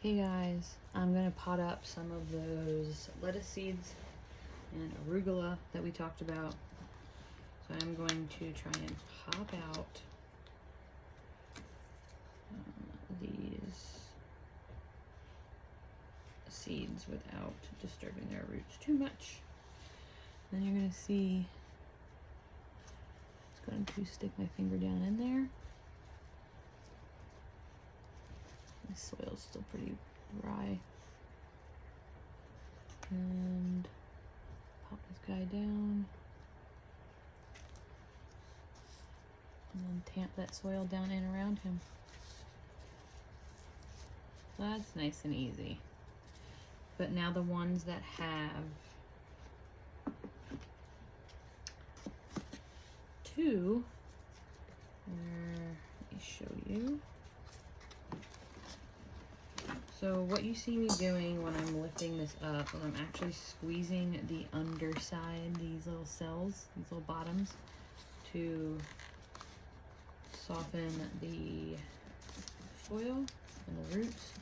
Hey guys, I'm gonna pot up some of those lettuce seeds and arugula that we talked about. So I'm going to try and pop out these seeds without disturbing their roots too much. Then you're gonna see, it's going to stick my finger down in there. The soil's still pretty dry. And pop this guy down. And then tamp that soil down in around him. So that's nice and easy. But now the ones that have two, let me show you. So what you see me doing when I'm lifting this up is I'm actually squeezing the underside, these little cells, these little bottoms, to soften the soil and the roots.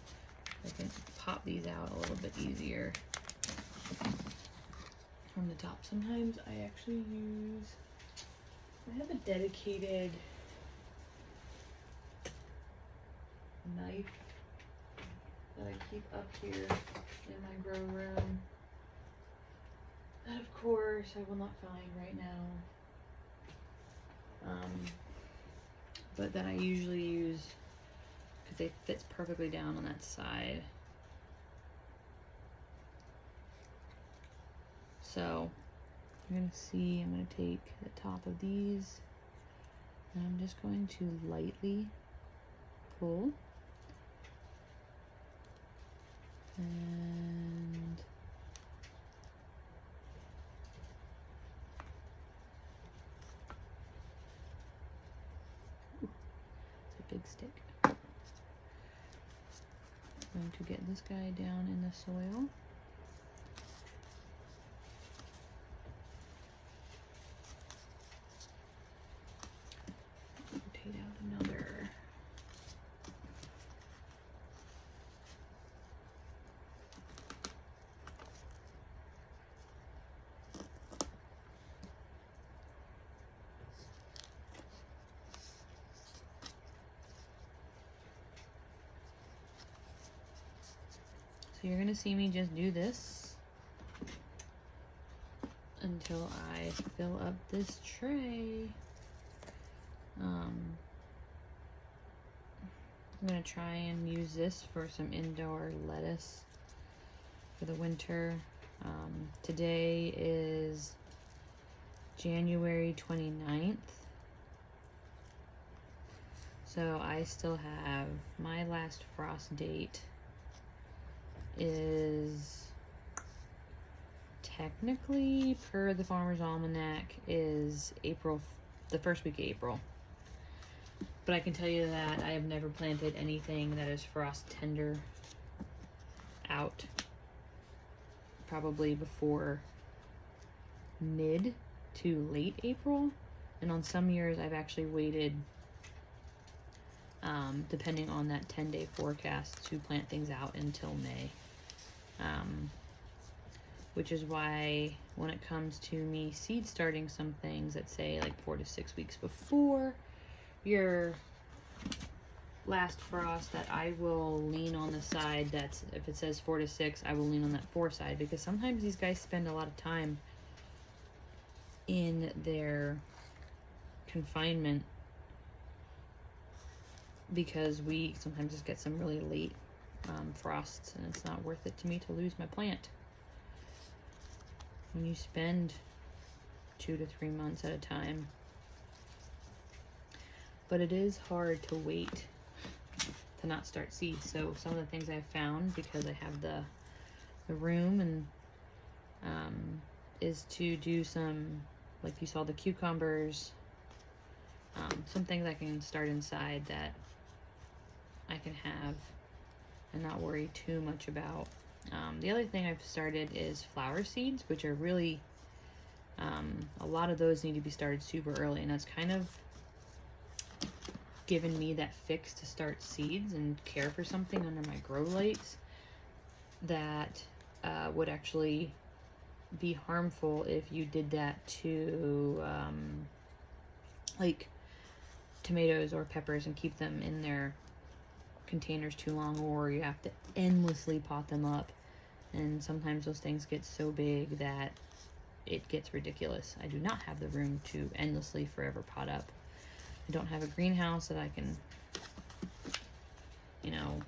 I can pop these out a little bit easier from the top. Sometimes I actually I have a dedicated knife that I keep up here in my grow room. That, of course, I will not find right now. But that I usually use because it fits perfectly down on that side. So you're gonna see I'm gonna take the top of these and I'm just going to lightly pull. And it's a big stick. I'm going to get this guy down in the soil. Rotate out another. So you're gonna see me just do this until I fill up this tray. I'm gonna try and use this for some indoor lettuce for the winter. Today is January 29th. So I still have, my last frost date is technically, per the Farmer's Almanac, is April, the first week of April. But I can tell you that I have never planted anything that is frost tender out probably before mid to late April. And on some years I've actually waited, depending on that 10-day forecast, to plant things out until May. Which is why when it comes to me seed starting some things that say like 4 to 6 weeks before your last frost, that I will lean on the side that's, if it says 4 to 6, I will lean on that 4 side, because sometimes these guys spend a lot of time in their confinement because we sometimes just get some really late frosts, and it's not worth it to me to lose my plant. When you spend 2 to 3 months at a time. But it is hard to wait to not start seeds. So some of the things I've found, because I have the room, and is to do some, like you saw the cucumbers, some things I can start inside that I can have and not worry too much about. The other thing I've started is flower seeds, which are really, a lot of those need to be started super early, and that's kind of given me that fix to start seeds and care for something under my grow lights that would actually be harmful if you did that to like tomatoes or peppers and keep them in their containers too long, or you have to endlessly pot them up, and sometimes those things get so big that it gets ridiculous. I do not have the room to endlessly forever pot up. I don't have a greenhouse that I can, you know,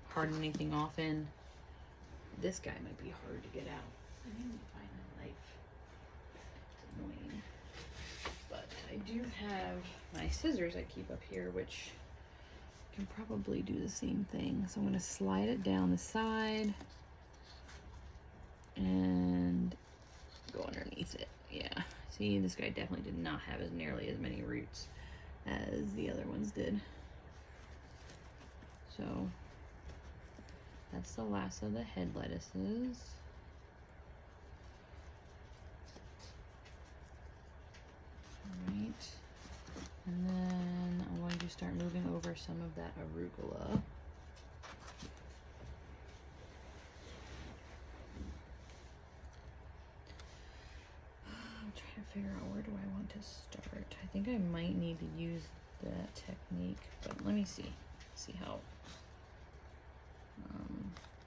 harden anything off in. This guy might be hard to get out. I need to find a knife. It's annoying. But I do have my scissors I keep up here, which can probably do the same thing. So I'm going to slide it down the side and go underneath it. Yeah. See, this guy definitely did not have nearly as many roots as the other ones did. So that's the last of the head lettuces. Alright. And then I'm going to start moving over some of that arugula. I'm trying to figure out where do I want to start. I think I might need to use that technique, but let me see. See how.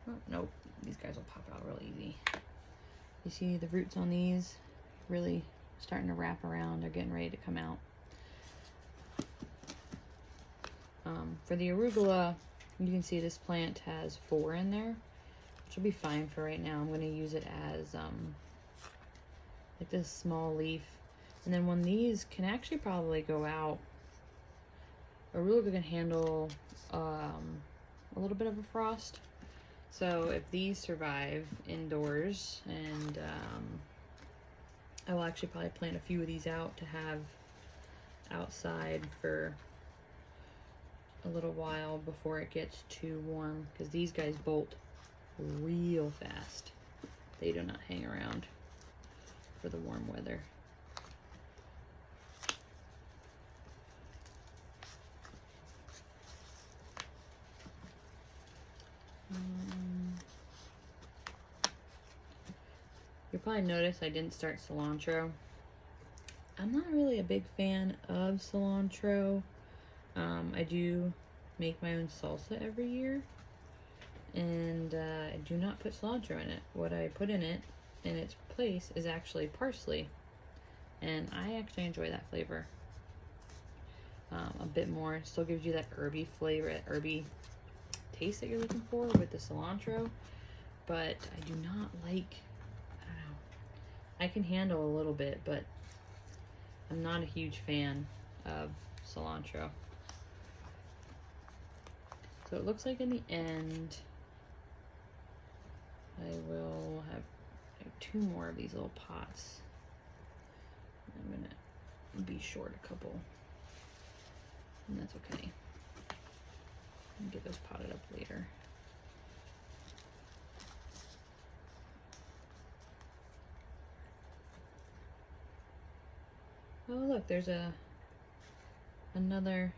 Oh, nope, these guys will pop out real easy. You see the roots on these really starting to wrap around. They're getting ready to come out. For the arugula, you can see this plant has 4 in there, which will be fine for right now. I'm going to use it as like this small leaf, and then when these can actually probably go out, arugula can handle a little bit of a frost. So if these survive indoors, and I will actually probably plant a few of these out to have outside for a little while before it gets too warm, because these guys bolt real fast. They do not hang around for the warm weather. You'll probably notice I didn't start cilantro. I'm not really a big fan of cilantro. I do make my own salsa every year, and I do not put cilantro in it. What I put in it, in its place, is actually parsley, and I actually enjoy that flavor a bit more. It still gives you that herby flavor, that herby taste that you're looking for with the cilantro, but I do not like, I don't know, I can handle a little bit, but I'm not a huge fan of cilantro. So it looks like in the end, I will have 2 more of these little pots. I'm gonna be short a couple, and that's okay. I'll get those potted up later. Oh look, there's another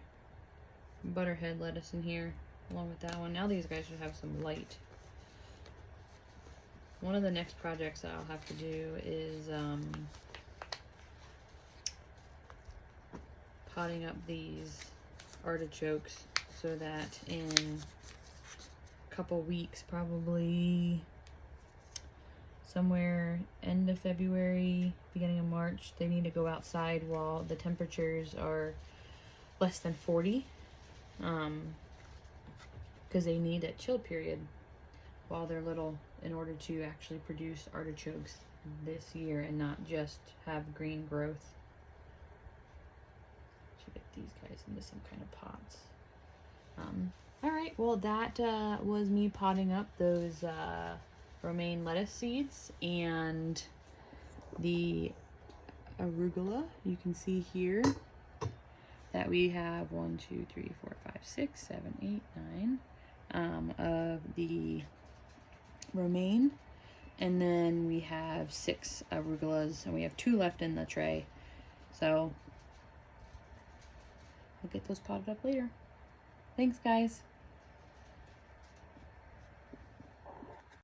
butterhead lettuce in here along with that one. Now these guys should have some light. One of the next projects that I'll have to do is potting up these artichokes so that in a couple weeks, probably somewhere end of February, beginning of March, they need to go outside while the temperatures are less than 40, because they need that chill period while they're little in order to actually produce artichokes this year and not just have green growth. Should get these guys into some kind of pots. All right, well that was me potting up those romaine lettuce seeds and the arugula. You can see here that we have 1, 2, 3, 4, 5, 6, 7, 8, 9 of the romaine, and then we have 6 arugulas, and we have 2 left in the tray. So I'll get those potted up later. Thanks, guys.